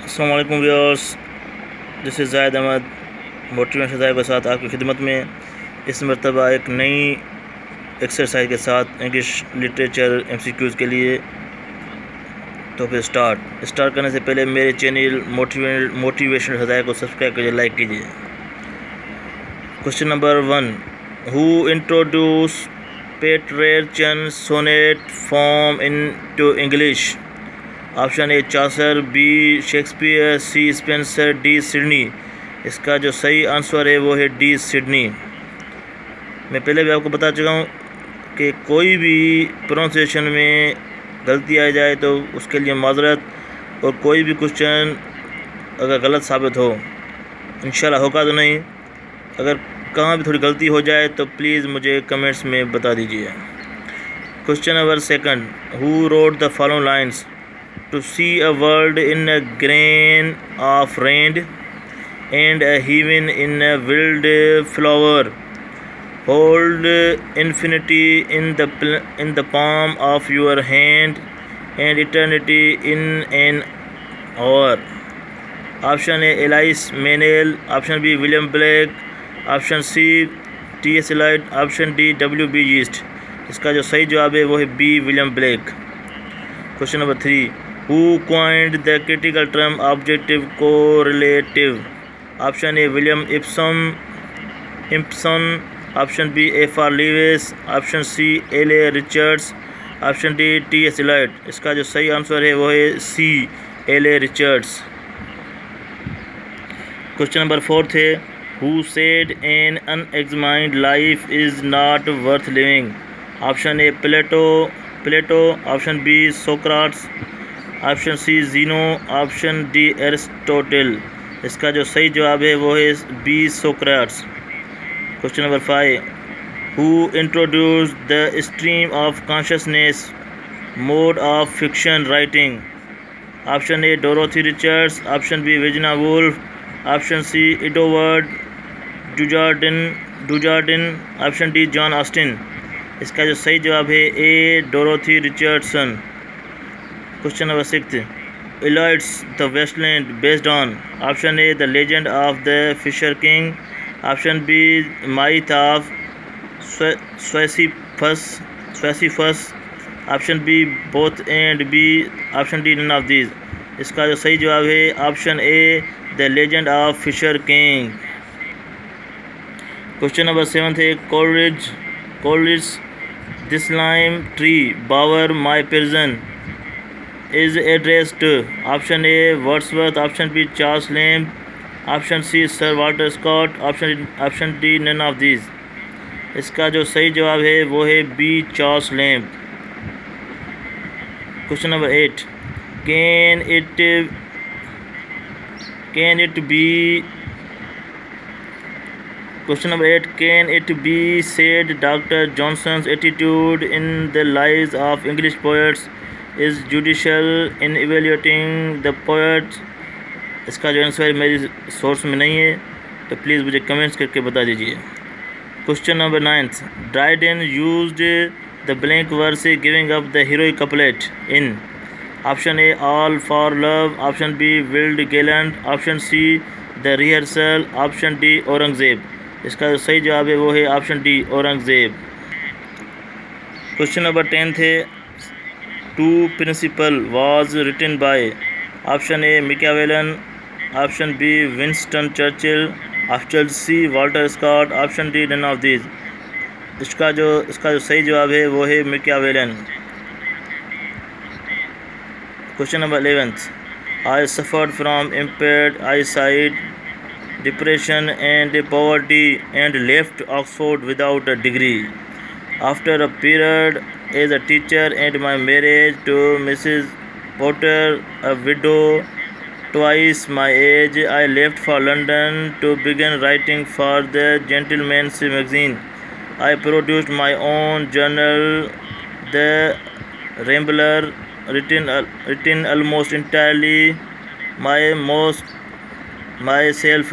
अस्सलाम वालेकुम viewers, this is जायद अहमद मोटिवेशन जायद के साथ आपकी खिदमत में इस मरतबा एक नई एक्सरसाइज के साथ इंग्लिश लिटरेचर MCQs के लिए। तो फिर स्टार्ट करने से पहले मेरे चैनल मोटिवेशन हदायत को सब्सक्राइब कीजिए, लाइक कीजिए। Question number 1, who introduce Petrarchan sonnet form into English? Option A Chaucer, B Shakespeare, C Spenser, D Sidney. इसका जो सही आंसर है वो है डी सिडनी। मैं पहले भी आपको बता चुका हूँ कि कोई भी प्रोनाउंसिएशन में गलती आ जाए तो उसके लिए माजरत, और कोई भी क्वेश्चन अगर गलत साबित हो, इंशाल्लाह होगा तो नहीं, अगर कहाँ भी थोड़ी गलती हो जाए तो प्लीज़ मुझे कमेंट्स में बता दीजिए। Question number 2, who wrote the following lines? To see a world in a grain of rain and a heaven in a wild flower. Hold infinity in the palm of your hand and eternity in an hour. Option A Elias Menel, Option B William Blake, Option C T.S. Eliot, Option D W.B. Yeats। इसका जो सही जवाब है वो है B William Blake. Question number 3, Who coined the critical term objective correlative? Option A William Ibsen, Option B F.R. Lewis, Option C L.A. Richards, Option D T.S. Eliot। इसका जो सही आंसर है वो है C L.A. Richards। Question number 4 है, Who said an unexamined life is not worth living? Option A Plato, Option B Socrates, option C Zeno, option D Aristotle. इसका जो सही जवाब है वो है B Socrates. Question number 5, who introduce the stream of consciousness mode of fiction writing? Option A Dorothy Richards, option B Virginia Woolf, option C Edward Dujardin, option D John Austin. इसका जो सही जवाब है A Dorothy Richardson. Question number 6, Eliot's The Wasteland based on? Option A The Legend of the Fisher King, Option B Myth of Sisyphus, Option B both and B, Option D none of these। इसका जो सही जवाब है option A The Legend of Fisher King। Question number 7 है, Coleridge This lime tree bower my prison is addressed to? Option A Wordsworth, Option B Charles Lamb, Option C Sir Walter Scott, Option D none of these। इसका जो सही जवाब है वो है B Charles Lamb. Question number 8, Can it be said Dr. Johnson's attitude in the lives of English poets is judicial in evaluating the poets? इसका जो answer मेरी सोर्स में नहीं है तो प्लीज़ मुझे कमेंट्स करके बता दीजिए। Question number 9, Dryden used the blank verse giving up the heroic couplet in? Option A All for Love, Option B Wild Gallant, Option C The Rehearsal, Option D Aurangzeb. इसका जो सही जवाब है वो है option D Aurangzeb. Question number 10 the, two principle was written by? Option A Machiavellian, option B Winston Churchill, option C Walter Scott, option D none of these. इसका जो सही जवाब है वो है Machiavellian. Question number 11, I suffered from impaired eyesight, depression and poverty and left Oxford without a degree. After a period as a teacher and my marriage to Mrs. Potter, a widow twice my age, I left for London to begin writing for the Gentleman's Magazine. I produced my own journal, The Rambler, written almost entirely myself.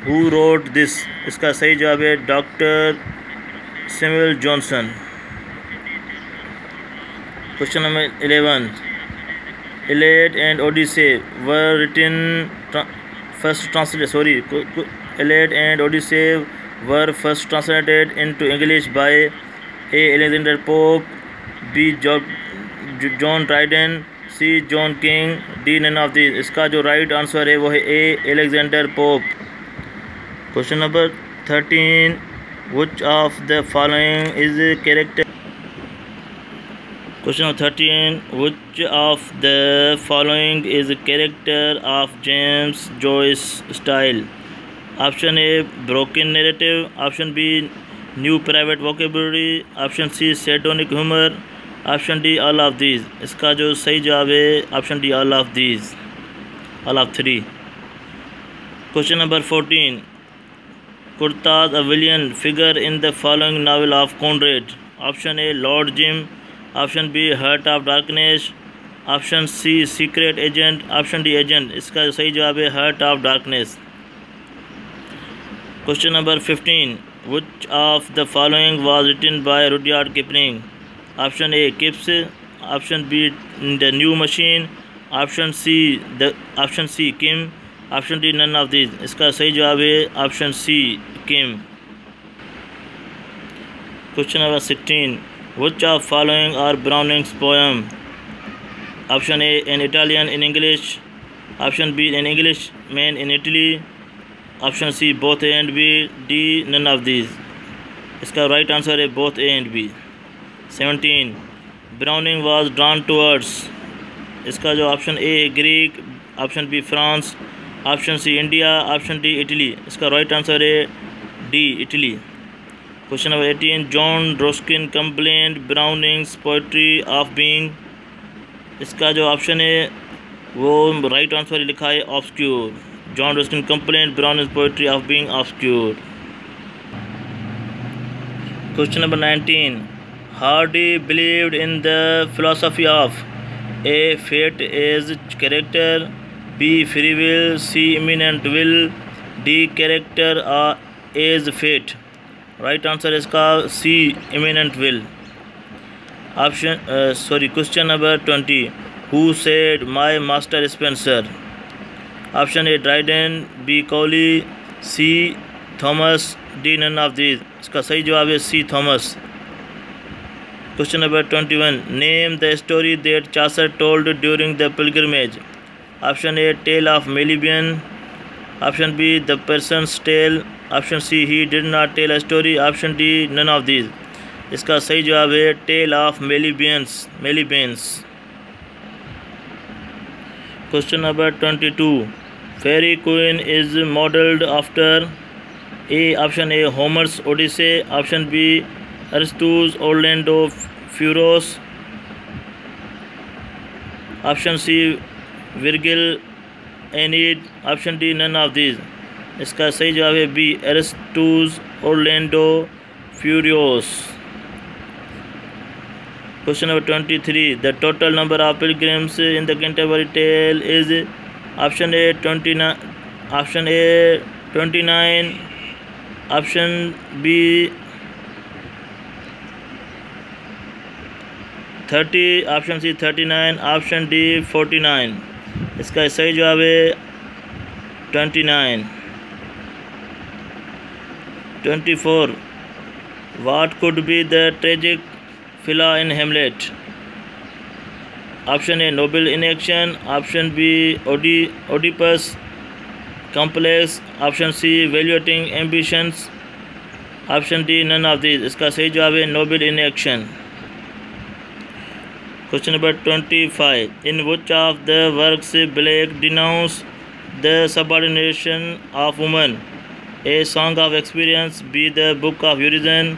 Who wrote this? इसका सही जवाब है doctor Samuel Johnson. Question number 11, Iliad and Odyssey were written Iliad and Odyssey were first translated into English by A. Alexander Pope, B. John Dryden, C. John King, D. none of these। इसका जो right answer है वो है A. Alexander Pope। Question number 13, which of the following is a character? Question number 13, which of the following is a character of James Joyce style? Option A, broken narrative, option B, new private vocabulary, option C, sardonic humor, option D, all of these। इसका जो सही जवाब है option D, all of these, all of three। Question number 14, Kurtas a villain figure in the following novel of Conrad? Option A, Lord Jim, option B, Heart of Darkness, option C, Secret Agent, option D, Agent। इसका सही जवाब है Heart of Darkness। Question number 15, which of the following was written by Rudyard Kipling? Option A, Kips, option B, The New Machine, option C, Kim, option D, none of these। इसका सही जवाब है option C, Kim। Question number 16, which of following are Browning's poem? Option A, an Italian in English, option B, an Englishman in Italy, option C, both A and B, D, none of these। इसका right answer है both A and B। 17, Browning was drawn towards, इसका जो option A Greek, option B France, option C India, option D Italy. इसका right answer है D, Italy. Question number 18, John Ruskin complaint Browning's poetry of being, इसका जो ऑप्शन है वो right answer लिखा है obscure. John Ruskin complaint Browning's poetry of being obscure. Question number 19, Hardy believed in the philosophy of A, fate as character, B, free will, C, imminent will, D, character as fate। Right answer इसका C, imminent will। Question number 20, who said my master Spencer? Option A, Dryden, B, Cowley, C, Thomas, D, none of these। इसका सही जवाब है C, Thomas। Question number 21, name the story that Chaucer told during the pilgrimage. Option A, tale of Melibean, option B, the parson's tale, option C, he did not tell a story, option D, none of these. इसका सही जवाब है tale of Melibeans. Question number 22, fairy queen is modelled after A, option A, Homer's Odyssey, option B, Ariosto's Orlando Furioso, option C, Virgil Aeneid, option D, none of these. इसका सही जवाब है B, Ariosto's Orlando Furioso. Question number 23, the total number of pilgrims in the Canterbury tale is, option A 29, option B 30, option C 39, option D 49। इसका सही जवाब है 29। 24, what could be the tragic flaw in Hamlet? Option A, noble in action, option B, Oedipus complex, option C, valuating ambitions, option D, none of these. इसका सही जवाब है noble in action. Question number 25, in which of the works Blake denounce the subordination of woman? A, song of experience, B, the book of Urizen,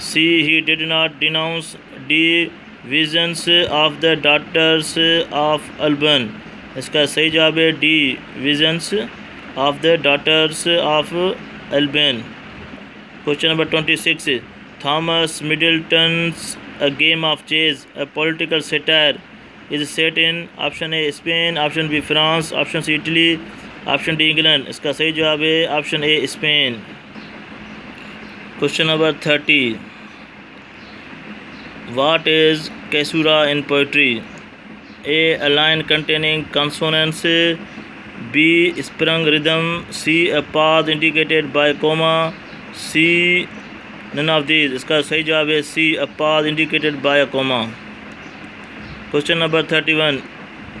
C, he did not denounce, D, visions of the daughters of Albion. इसका सही जवाब है D, visions of the daughters of Albion. Question number 26, Thomas Middleton's A Game of Chess, a political satire, is set in, option A, Spain, option B, France, option C, Italy, option D, England. इसका सही जवाब है option A, Spain. Question number 30, what is caesura in poetry? A. A line containing consonants. B. Sprung rhythm. C. A path indicated by comma. C. None of these. इसका सही जवाब है C. A path indicated by a comma. Question number 31.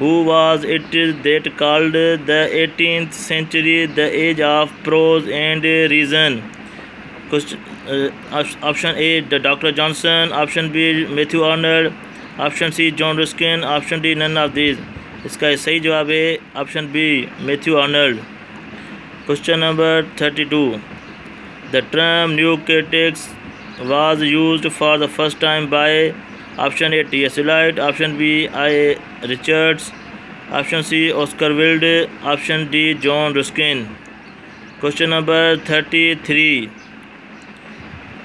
Who was it that called the 18th century the age of prose and reason? Question, option A. Dr. Johnson. Option B. Matthew Arnold. Option C. John Ruskin. Option D. None of these. इसका सही जवाब है option B Matthew Arnold. Question number 32. The term new critics was used for the first time by option A. T.S. Eliot. Option B. I. Richards. Option C. Oscar Wilde. Option D. John Ruskin. Question number 33.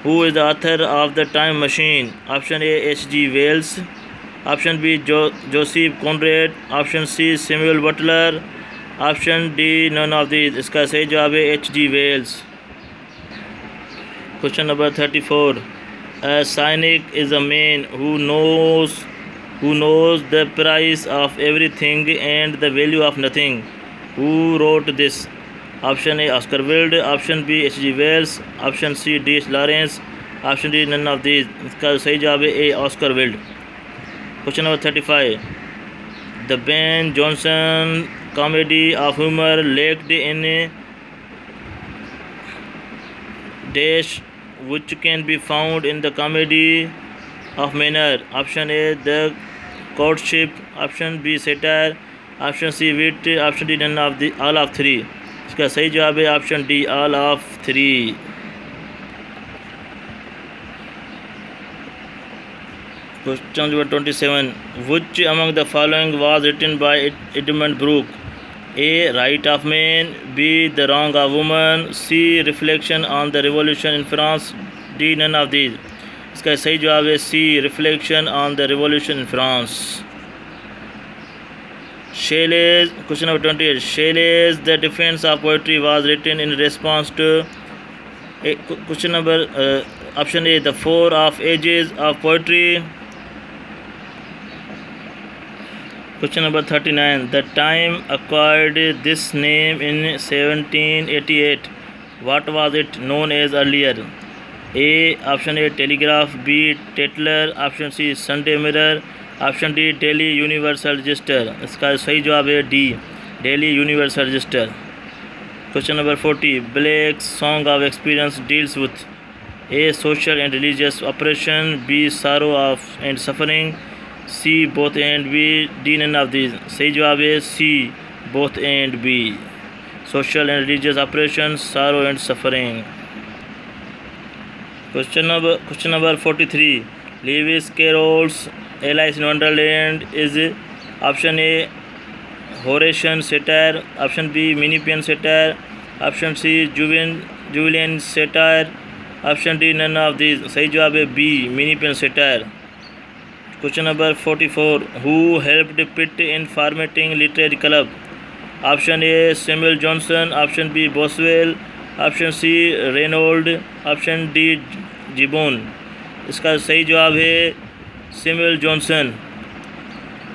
Who is the author of the Time Machine? Option A. H.G. Wells. Option B. Joseph Conrad. Option C. Samuel Butler. Option D. None of these. इसका सही जवाब है H.G. Wells. Question number 34. A cynic is a man who knows the price of everything and the value of nothing. Who wrote this? Option A. Oscar Wilde. Option B. H.G. Wells. Option C. D.H. Lawrence. Option D. None of these. इसका सही जवाब है A. Oscar Wilde. Question number 35. The Ben Jonson comedy of humor lacked in dash which can be found in the comedy of manner. Option A. The courtship. Option B. Satire. Option C. Wit. Option D. None of the all of three. इसका सही जवाब है option D all of three. Question number 27. Which among the following was written by Edmund Burke? A. Right of Man. B. The Wrong of Woman. C. Reflection on the Revolution in France. D. None of these. इसका सही जवाब है C. Reflection on the Revolution in France. Shelley's question number 28. Shelley's The Defense of Poetry was written in response to question number option A. The Four of Ages of Poetry. Question number 39. The Time acquired this name in 1788. What was it known as earlier? A. Option A. Telegraph. B. Tatler. Option C. Sunday Mirror. Option D. Daily Universal Register. इसका सही जवाब है D. Daily Universal Register. Question number 40. Blake's Song of Experience deals with A. Social and religious oppression. B. Sorrow and suffering. C. Both and B. D. None of these. सही जवाब है C. Both and B. Social and religious oppression, sorrow and suffering. Question number 43. Lewis Carroll's Alice in Wonderland is option A. Horatian satire. Option B. Menippean satire. Option C. Julian satire. Option D. None of these. सही जवाब है B. Menippean satire. Question number 44. Who helped Pitt in formatting literary club? Option A. Samuel Johnson. Option B. Boswell. Option C. Reynolds. Option D. Gibbon. इसका सही जवाब है Samuel Johnson.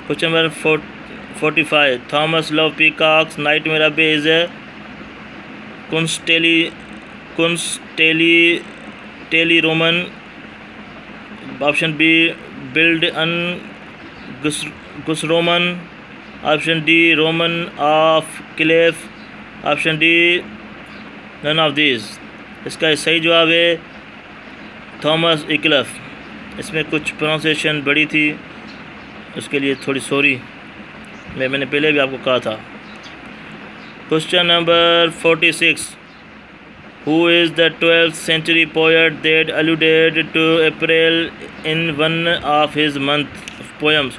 Question number 45. Thomas Love Peacock's Nightmare Abbey is a Constelli Roman. Option B. Build an Gus Roman. Option D. Roman of Cliff. Option D. None of these. इसका सही जवाब है Thomas इक्लिफ. इसमें कुछ प्रोनाउंसिएशन बड़ी थी, उसके लिए थोड़ी सॉरी, मैंने पहले भी आपको कहा था. Question number 46. Who is the 12th century poet that alluded to April in one of his poem?